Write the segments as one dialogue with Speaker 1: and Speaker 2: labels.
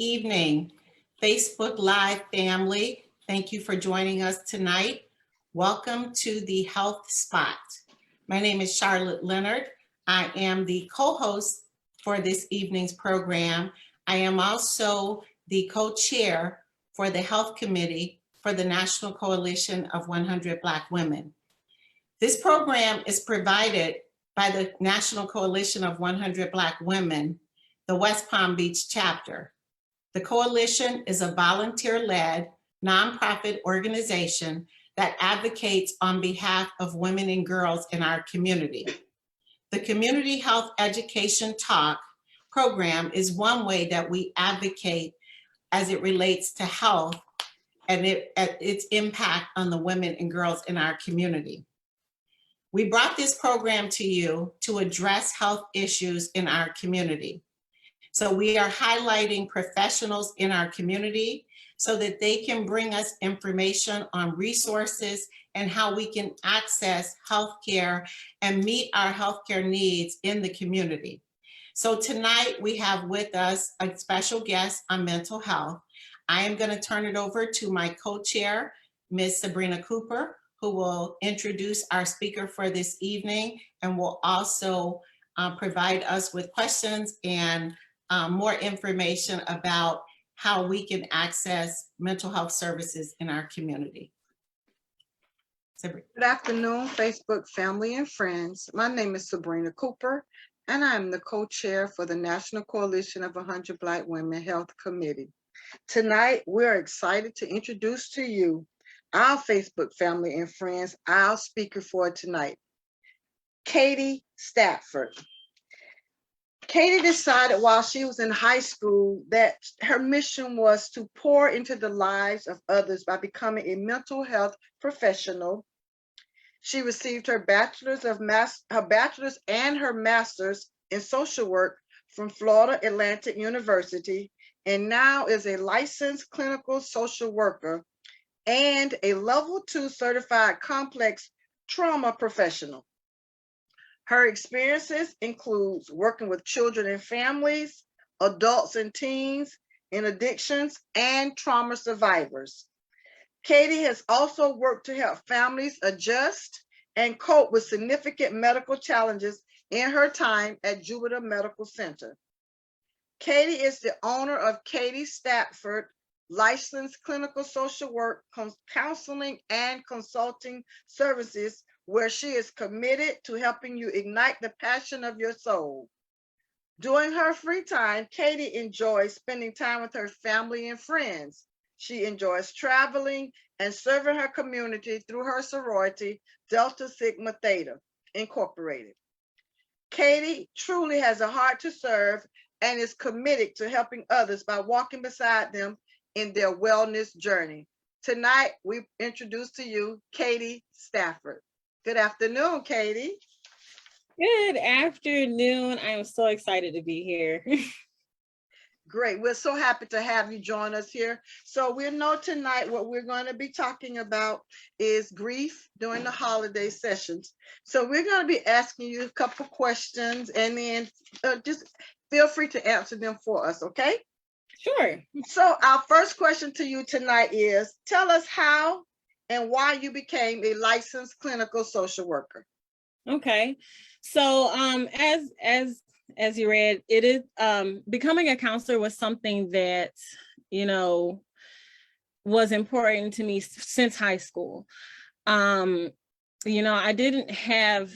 Speaker 1: evening, Facebook Live family. Thank you for joining us tonight. Welcome to the Health Spot. My name is Charlotte Leonard. I am the co-host for this evening's program. I am also the co-chair for the Health Committee for the National Coalition of 100 Black Women. This program is provided by the National Coalition of 100 Black Women, the West Palm Beach chapter. The coalition is a volunteer-led nonprofit organization that advocates on behalf of women and girls in our community. The Community Health Education Talk program is one way that we advocate as it relates to health and its impact on the women and girls in our community. We brought this program to you to address health issues in our community. So we are highlighting professionals in our community so that they can bring us information on resources and how we can access healthcare and meet our healthcare needs in the community. So tonight we have with us a special guest on mental health. I am going to turn it over to my co-chair, Ms. Sabrina Cooper, who will introduce our speaker for this evening and will also provide us with questions and more information about how we can access mental health services in our community. Sabrina.
Speaker 2: Good afternoon, Facebook family and friends. My name is Sabrina Cooper, and I'm the co-chair for the National Coalition of 100 Black Women Health Committee. Tonight, we're excited to introduce to you our Facebook family and friends, our speaker for tonight, Katie Strafford. Katie decided while she was in high school that her mission was to pour into the lives of others by becoming a mental health professional. She received her bachelor's and her master's in social work from Florida Atlantic University, and now is a licensed clinical social worker and a level 2 certified complex trauma professional. Her experiences includes working with children and families, adults and teens in addictions, and trauma survivors. Katie has also worked to help families adjust and cope with significant medical challenges in her time at Jupiter Medical Center. Katie is the owner of Katie Strafford licensed clinical social work, counseling, and consulting services, where she is committed to helping you ignite the passion of your soul. During her free time, Katie enjoys spending time with her family and friends. She enjoys traveling and serving her community through her sorority, Delta Sigma Theta Incorporated. Katie truly has a heart to serve and is committed to helping others by walking beside them in their wellness journey. Tonight, we introduce to you Katie Strafford. Good afternoon, Katie.
Speaker 3: Good afternoon. I am so excited to be here.
Speaker 2: Great. We're so happy to have you join us here. So we know tonight what we're going to be talking about is grief during the holiday sessions. So we're going to be asking you a couple questions, and then just feel free to answer them for us, okay?
Speaker 3: Sure.
Speaker 2: So our first question to you tonight is, tell us how and why you became a licensed clinical social worker.
Speaker 3: Okay. So as you read, it is becoming a counselor was something that, was important to me since high school. I didn't have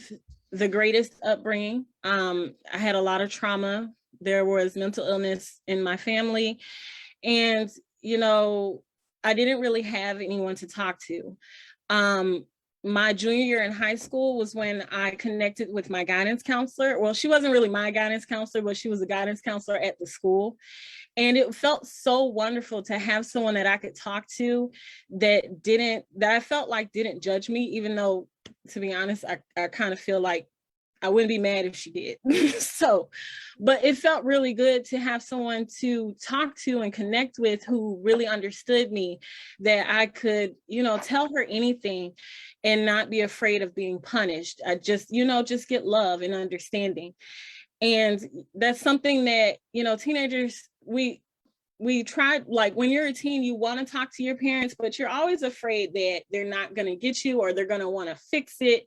Speaker 3: the greatest upbringing. I had a lot of trauma. There was mental illness in my family, and I didn't really have anyone to talk to. My junior year in high school was when I connected with my guidance counselor. Well, she wasn't really my guidance counselor, but she was a guidance counselor at the school. And it felt so wonderful to have someone that I could talk to that I felt like didn't judge me, even though, to be honest, I kind of feel like I wouldn't be mad if she did. But it felt really good to have someone to talk to and connect with who really understood me, that I could, tell her anything and not be afraid of being punished. I just get love and understanding. And that's something that, teenagers, we tried, like when you're a teen, you want to talk to your parents, but you're always afraid that they're not going to get you, or they're going to want to fix it,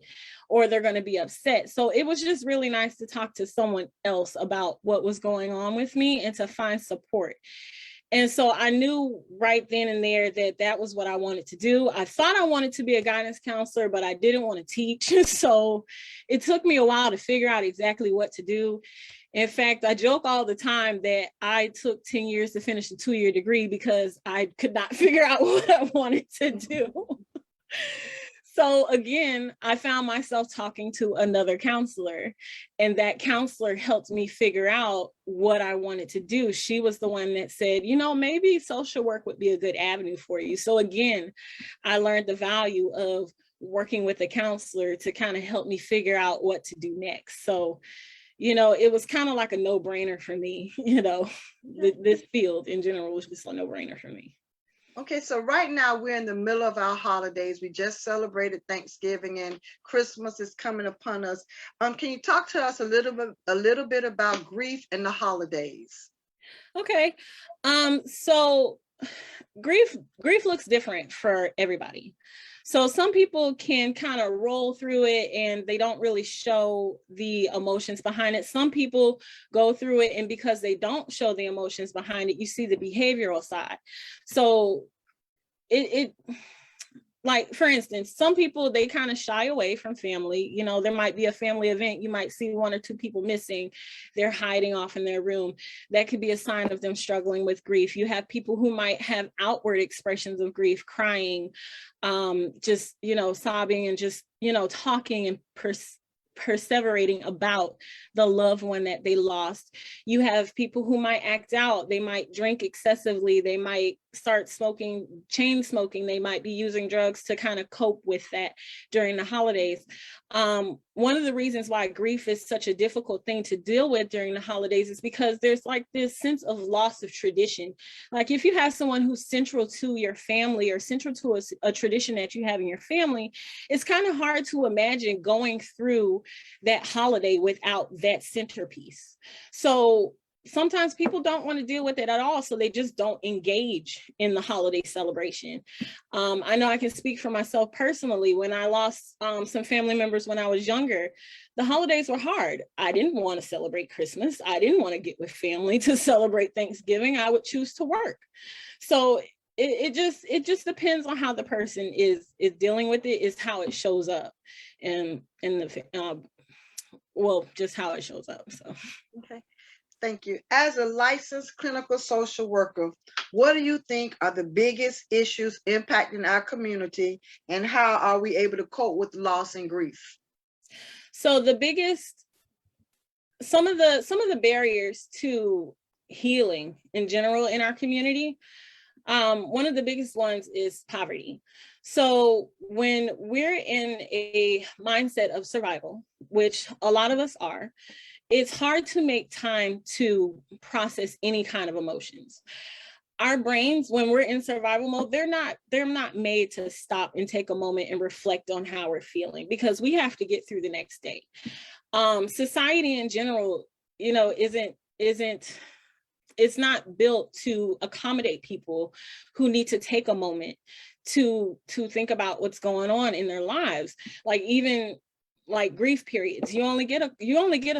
Speaker 3: or they're going to be upset. So it was just really nice to talk to someone else about what was going on with me and to find support. And so I knew right then and there that that was what I wanted to do. I thought I wanted to be a guidance counselor, but I didn't want to teach. So it took me a while to figure out exactly what to do. In fact, I joke all the time that I took 10 years to finish a 2-year degree because I could not figure out what I wanted to do. So again, I found myself talking to another counselor, and that counselor helped me figure out what I wanted to do. She was the one that said, you know, maybe social work would be a good avenue for you. So again, I learned the value of working with a counselor to kind of help me figure out what to do next. So, you know, it was kind of like a no-brainer for me. You know, this field in general was just a no-brainer for me.
Speaker 2: Okay, so right now we're in the middle of our holidays. We just celebrated Thanksgiving and Christmas is coming upon us. Can you talk to us a little bit about grief and the holidays?
Speaker 3: Okay, so grief looks different for everybody. So some people can kind of roll through it and they don't really show the emotions behind it. Some people go through it, and because they don't show the emotions behind it, you see the behavioral side. So it like, for instance, some people, they kind of shy away from family. You know, there might be a family event. You might see 1 or 2 people missing. They're hiding off in their room. That could be a sign of them struggling with grief. You have people who might have outward expressions of grief, crying, just, you know, sobbing and just, you know, talking and perseverating about the loved one that they lost. You have people who might act out. They might drink excessively. They might start smoking, chain smoking. They might be using drugs to kind of cope with that during the holidays. One of the reasons why grief is such a difficult thing to deal with during the holidays is because there's like this sense of loss of tradition. Like if you have someone who's central to your family or central to a tradition that you have in your family, it's kind of hard to imagine going through that holiday without that centerpiece. So sometimes people don't want to deal with it at all, so they just don't engage in the holiday celebration. I know I can speak for myself personally. When I lost some family members when I was younger, the holidays were hard. I didn't want to celebrate Christmas. I didn't want to get with family to celebrate Thanksgiving. I would choose to work. So it just depends on how the person is dealing with it, is how it shows up, and well, just how it shows up. So
Speaker 2: okay. Thank you. As a licensed clinical social worker, what do you think are the biggest issues impacting our community, and how are we able to cope with loss and grief?
Speaker 3: So the biggest, some of the barriers to healing in general in our community, one of the biggest ones is poverty. So when we're in a mindset of survival, which a lot of us are, it's hard to make time to process any kind of emotions. Our brains, when we're in survival mode, they're not made to stop and take a moment and reflect on how we're feeling, because we have to get through the next day. Society in general, you know, it's not built to accommodate people who need to take a moment to think about what's going on in their lives. Like even like grief periods, you only get a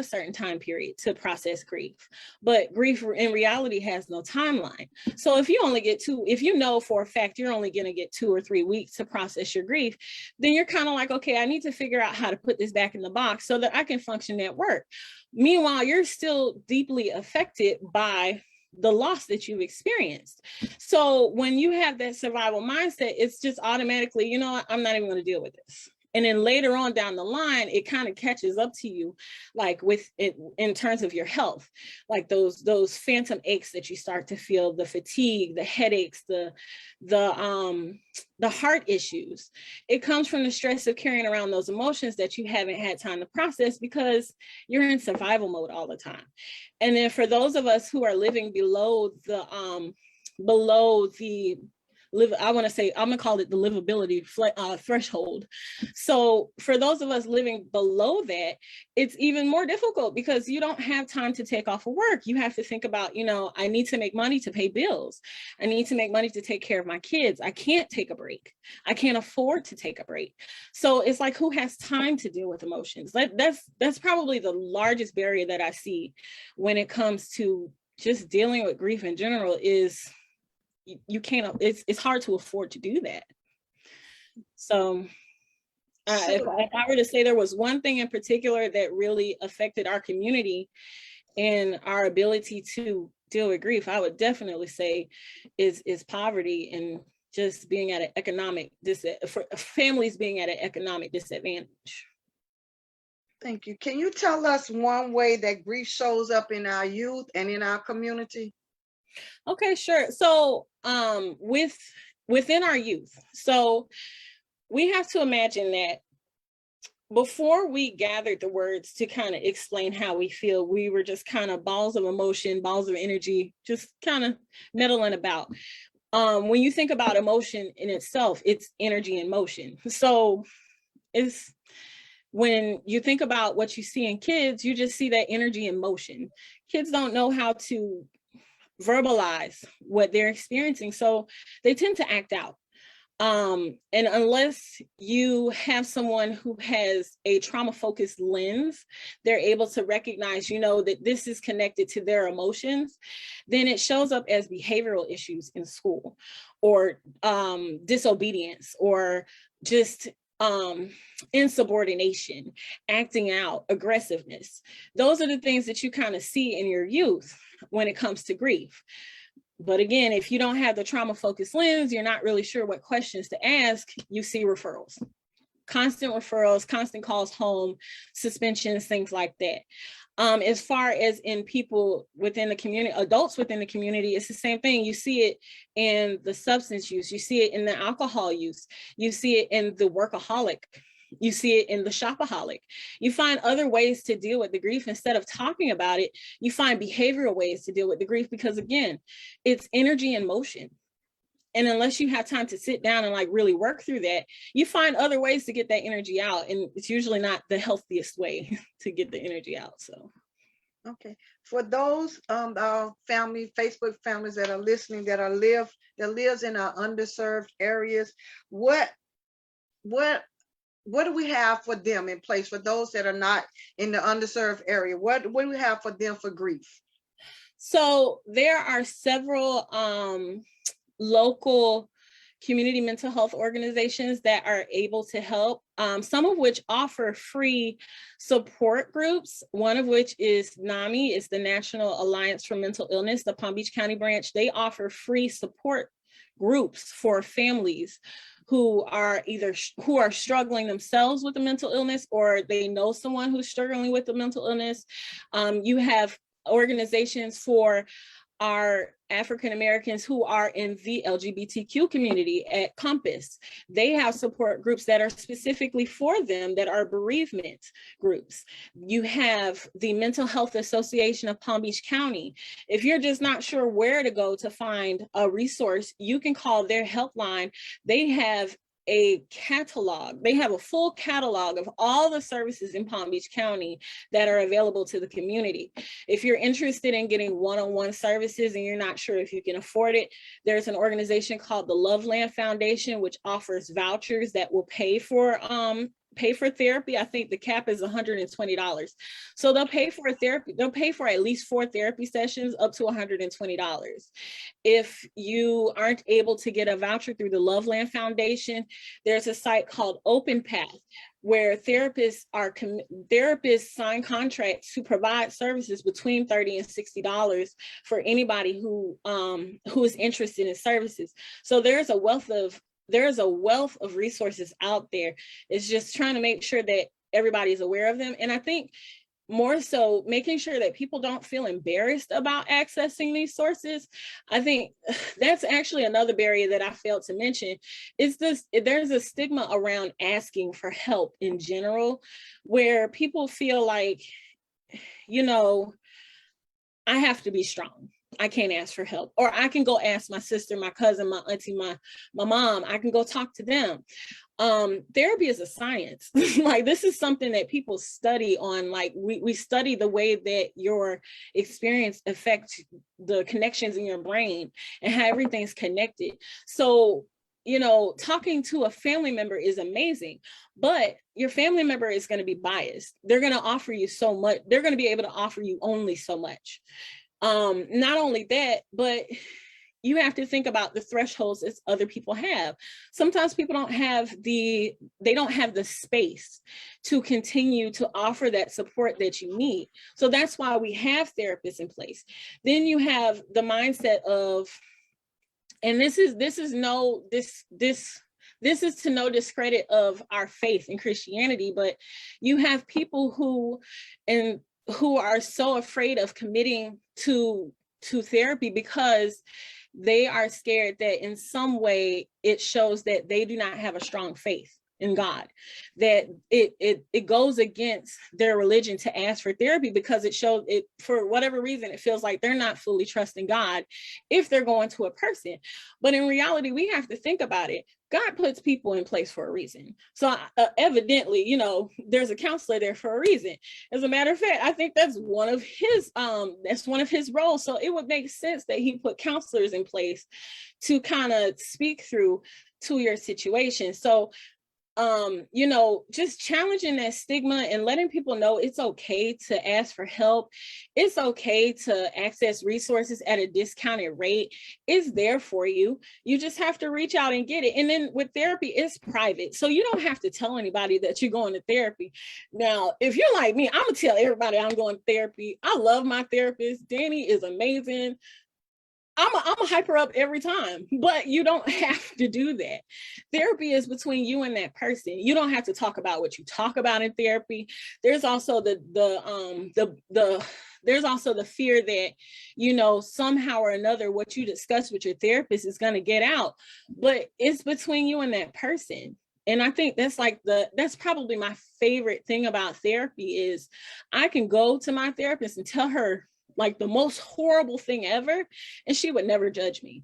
Speaker 3: certain time period to process grief, but grief in reality has no timeline. So if you know for a fact you're only going to get 2 or 3 weeks to process your grief, then you're kind of like, okay, I need to figure out how to put this back in the box so that I can function at work. Meanwhile, you're still deeply affected by the loss that you've experienced. So when you have that survival mindset, it's just automatically, you know what, I'm not even going to deal with this. And then later on down the line, it kind of catches up to you, like with it in terms of your health, like those phantom aches that you start to feel, the fatigue, the headaches, the heart issues. It comes from the stress of carrying around those emotions that you haven't had time to process because you're in survival mode all the time. And then for those of us who are living below the I want to say, I'm gonna call it the livability threshold. So for those of us living below that, it's even more difficult because you don't have time to take off of work. You have to think about, you know, I need to make money to pay bills. I need to make money to take care of my kids. I can't take a break. I can't afford to take a break. So it's like, who has time to deal with emotions? That's probably the largest barrier that I see when it comes to just dealing with grief in general. Is you can't, it's hard to afford to do that. So if I were to say there was one thing in particular that really affected our community and our ability to deal with grief, I would definitely say is poverty and just being at an economic for families being at an economic disadvantage.
Speaker 2: Thank you. Can you tell us one way that grief shows up in our youth and in our community?
Speaker 3: Okay, sure. So within our youth, so we have to imagine that before we gathered the words to kind of explain how we feel, we were just kind of balls of emotion, balls of energy, just kind of meddling about. When you think about emotion in itself, it's energy in motion. So it's, when you think about what you see in kids, you just see that energy in motion. Kids don't know how to verbalize what they're experiencing, so they tend to act out. And unless you have someone who has a trauma-focused lens, they're able to recognize, you know, that this is connected to their emotions, then it shows up as behavioral issues in school, or disobedience, or just insubordination, acting out, aggressiveness. Those are the things that you kind of see in your youth when it comes to grief. But again, if you don't have the trauma-focused lens, you're not really sure what questions to ask, you see referrals, constant calls home, suspensions, things like that. As far as in people within the community, adults within the community, it's the same thing. You see it in the substance use, you see it in the alcohol use, you see it in the workaholic, you see it in the shopaholic. You find other ways to deal with the grief. Instead of talking about it, you find behavioral ways to deal with the grief, because again, it's energy in motion. And unless you have time to sit down and like really work through that, you find other ways to get that energy out. And it's usually not the healthiest way to get the energy out. So.
Speaker 2: Okay. For those our Facebook families that are listening, that lives in our underserved areas, what do we have for them in place, for those that are not in the underserved area? What do we have for them for grief?
Speaker 3: So there are several local community mental health organizations that are able to help, some of which offer free support groups, one of which is NAMI, it's the National Alliance for Mental Illness, the Palm Beach County branch. They offer free support groups for families who are struggling themselves with a mental illness, or they know someone who's struggling with a mental illness. You have organizations for our African Americans who are in the LGBTQ community at Compass. They have support groups that are specifically for them, that are bereavement groups. You have the Mental Health Association of Palm Beach County. If you're just not sure where to go to find a resource, you can call their helpline. They have a catalog. They have a full catalog of all the services in Palm Beach County that are available to the community. If you're interested in getting one-on-one services and you're not sure if you can afford it, there's an organization called the Loveland Foundation, which offers vouchers that will pay for therapy. I think the cap is $120. So they'll pay for therapy. They'll pay for at least 4 therapy sessions up to $120. If you aren't able to get a voucher through the Loveland Foundation, there's a site called Open Path, where therapists sign contracts to provide services between $30 and $60 for anybody who is interested in services. So there's a wealth of resources out there. It's just trying to make sure that everybody's aware of them. And I think more so making sure that people don't feel embarrassed about accessing these sources. I think that's actually another barrier that I failed to mention, is there's a stigma around asking for help in general, where people feel like, you know, I have to be strong. I can't ask for help, or I can go ask my sister, my cousin, my auntie, my mom. I can go talk to them. Therapy is a science. Like, this is something that people study on. Like, we study the way that your experience affects the connections in your brain and how everything's connected. So, you know, talking to a family member is amazing, but your family member is going to be biased. They're going to offer you so much. They're going to be able to offer you only so much. Not only that, but you have to think about the thresholds that other people have. Sometimes people don't have the space to continue to offer that support that you need. So that's why we have therapists in place. Then you have the mindset of, and this is to no discredit of our faith in Christianity, but you have people who are so afraid of committing to therapy because they are scared that in some way it shows that they do not have a strong faith in God, that it goes against their religion to ask for therapy, because it shows it, for whatever reason, it feels like they're not fully trusting God if they're going to a person. But in reality, we have to think about it. God puts people in place for a reason. So evidently, you know, there's a counselor there for a reason. As a matter of fact, I think that's one of his roles. So it would make sense that he put counselors in place to kind of speak through to your situation. So you know, just challenging that stigma and letting people know it's okay to ask for help. It's okay to access resources at a discounted rate. It's there for you. You just have to reach out and get it. And then with therapy, it's private. So you don't have to tell anybody that you're going to therapy. Now, if you're like me, I'm gonna tell everybody I'm going to therapy. I love my therapist. Danny is amazing. I'm a hype her up every time, but you don't have to do that. Therapy is between you and that person. You don't have to talk about what you talk about in therapy. There's also there's also the fear that, you know, somehow or another, what you discuss with your therapist is going to get out, but it's between you and that person. And I think that's that's probably my favorite thing about therapy is I can go to my therapist and tell her like the most horrible thing ever, and she would never judge me.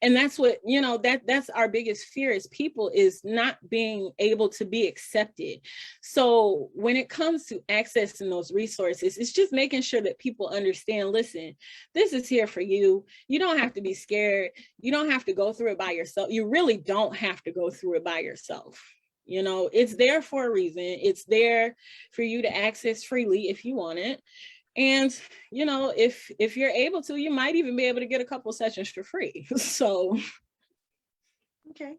Speaker 3: And that's what, you know, that's our biggest fear as people, is not being able to be accepted. So when it comes to accessing those resources, it's just making sure that people understand, listen, this is here for you. You don't have to be scared. You don't have to go through it by yourself. You really don't have to go through it by yourself. You know, it's there for a reason. It's there for you to access freely if you want it. And, you know, if you're able to, you might even be able to get a couple sessions for free. So.
Speaker 2: Okay.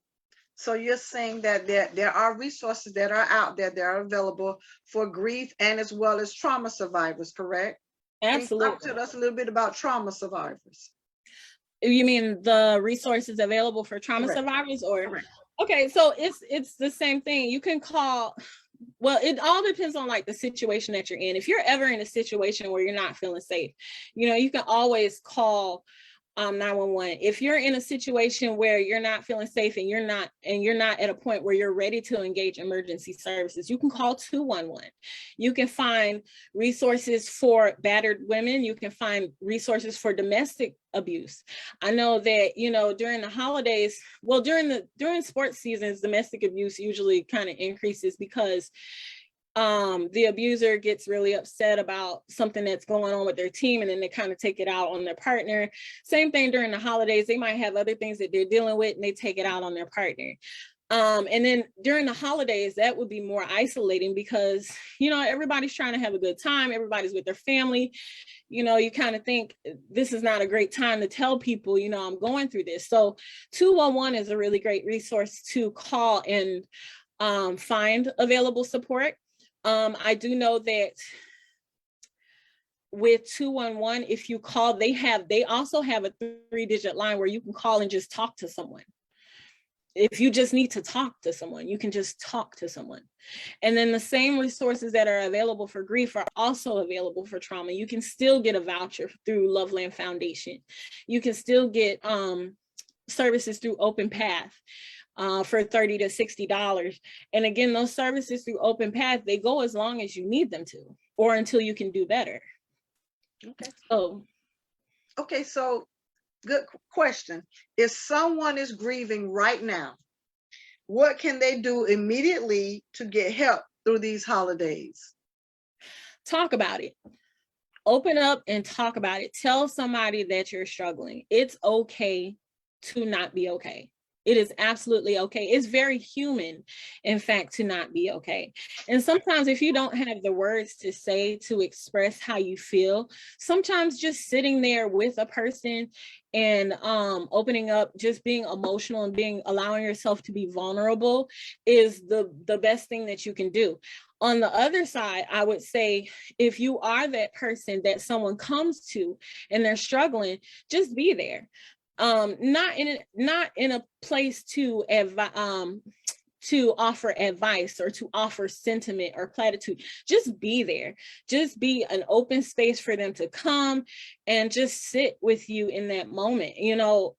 Speaker 2: So you're saying that there are resources that are out there that are available for grief and as well as trauma survivors, correct?
Speaker 3: Absolutely.
Speaker 2: Can you talk to us a little bit about trauma survivors?
Speaker 3: You mean the resources available for trauma
Speaker 2: Correct.
Speaker 3: survivors, or?
Speaker 2: Correct.
Speaker 3: Okay, so it's the same thing. You can call. Well, it all depends on like the situation that you're in. If you're ever in a situation where you're not feeling safe, you know, you can always call 911. If you're in a situation where you're not feeling safe and you're not at a point where you're ready to engage emergency services, you can call 211. You can find resources for battered women. You can find resources for domestic abuse. I know that, you know, during the holidays, well, during sports seasons, domestic abuse usually kind of increases because the abuser gets really upset about something that's going on with their team, and then they kind of take it out on their partner. Same thing during the holidays. They might have other things that they're dealing with and they take it out on their partner. And then during the holidays, that would be more isolating because, you know, everybody's trying to have a good time. Everybody's with their family. You know, you kind of think this is not a great time to tell people, you know, I'm going through this. So 211 is a really great resource to call and find available support. I do know that with 211, if you call, they also have a 3-digit line where you can call and just talk to someone. If you just need to talk to someone, you can just talk to someone. And then the same resources that are available for grief are also available for trauma. You can still get a voucher through Loveland Foundation. You can still get services through Open Path. For $30 to $60. And again, those services through Open Path, they go as long as you need them to, or until you can do better.
Speaker 2: Okay.
Speaker 3: So.
Speaker 2: Okay, so good question. If someone is grieving right now, what can they do immediately to get help through these holidays?
Speaker 3: Talk about it. Open up and talk about it. Tell somebody that you're struggling. It's okay to not be okay. It is absolutely okay. It's very human, in fact, to not be okay. And sometimes if you don't have the words to say to express how you feel, sometimes just sitting there with a person and opening up, just being emotional and allowing yourself to be vulnerable is the best thing that you can do. On the other side, I would say, if you are that person that someone comes to and they're struggling, just be there. Not in a place to offer advice or to offer sentiment or platitude. Just be there. Just be an open space for them to come and just sit with you in that moment. You know,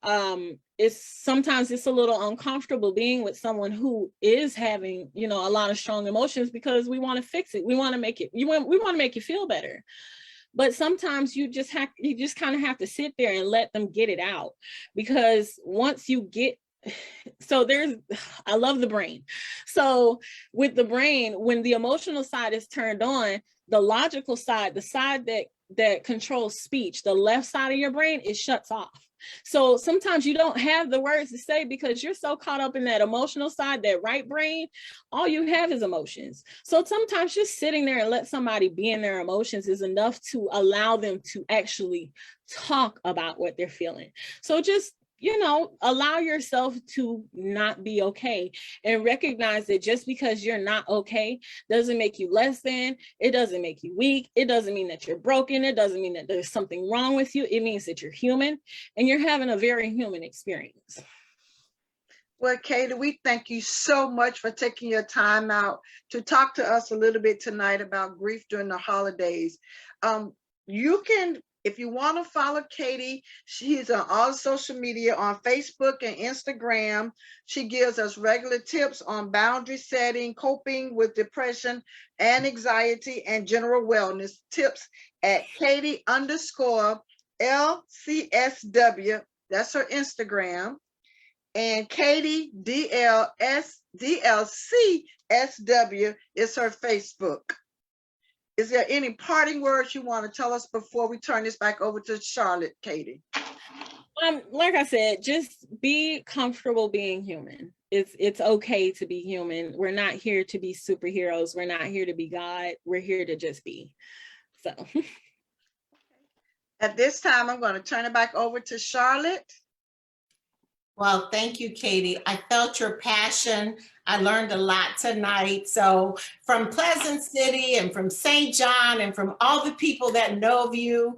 Speaker 3: sometimes it's a little uncomfortable being with someone who is having, you know, a lot of strong emotions, because we want to fix it. We want to make it, we want to make you feel better. But sometimes you just kind of have to sit there and let them get it out, because once you get, I love the brain. So with the brain, when the emotional side is turned on, the logical side, the side that controls speech, the left side of your brain, it shuts off. So sometimes you don't have the words to say because you're so caught up in that emotional side, that right brain, all you have is emotions. So sometimes just sitting there and let somebody be in their emotions is enough to allow them to actually talk about what they're feeling. So just, you know, allow yourself to not be okay, and recognize that just because you're not okay doesn't make you less than, it doesn't make you weak, it doesn't mean that you're broken, it doesn't mean that there's something wrong with you. It means that you're human and you're having a very human experience.
Speaker 2: Well, Katie, we thank you so much for taking your time out to talk to us a little bit tonight about grief during the holidays. You can, if you want to follow Katie, she's on all social media, on Facebook and Instagram. She gives us regular tips on boundary setting, coping with depression and anxiety, and general wellness tips at Katie_LCSW. That's her Instagram. And Katie DLCSW is her Facebook. Is there any parting words you want to tell us before we turn this back over to Charlotte, Katie?
Speaker 3: Like I said, just be comfortable being human. It's okay to be human. We're not here to be superheroes. We're not here to be God. We're here to just be. So
Speaker 2: at this time, I'm going to turn it back over to Charlotte.
Speaker 1: Well, thank you, Katie. I felt your passion. I learned a lot tonight. So from Pleasant City and from St. John and from all the people that know of you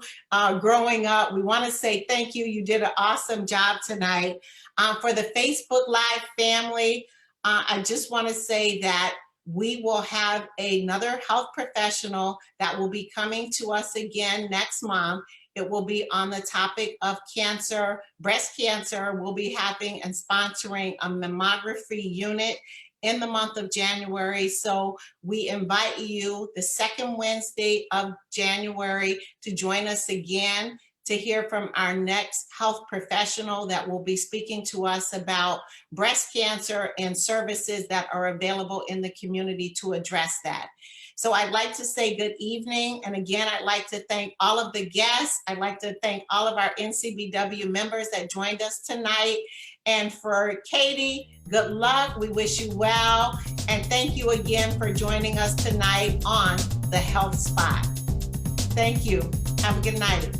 Speaker 1: growing up, we want to say thank you. You did an awesome job tonight. For the Facebook Live family, I just want to say that we will have another health professional that will be coming to us again next month. It will be on the topic of cancer, breast cancer. We'll be having and sponsoring a mammography unit in the month of January. So we invite you the second Wednesday of January to join us again to hear from our next health professional that will be speaking to us about breast cancer and services that are available in the community to address that. So I'd like to say good evening. And again, I'd like to thank all of the guests. I'd like to thank all of our NCBW members that joined us tonight. And for Katie, good luck. We wish you well. And thank you again for joining us tonight on The Health Spot. Thank you. Have a good night.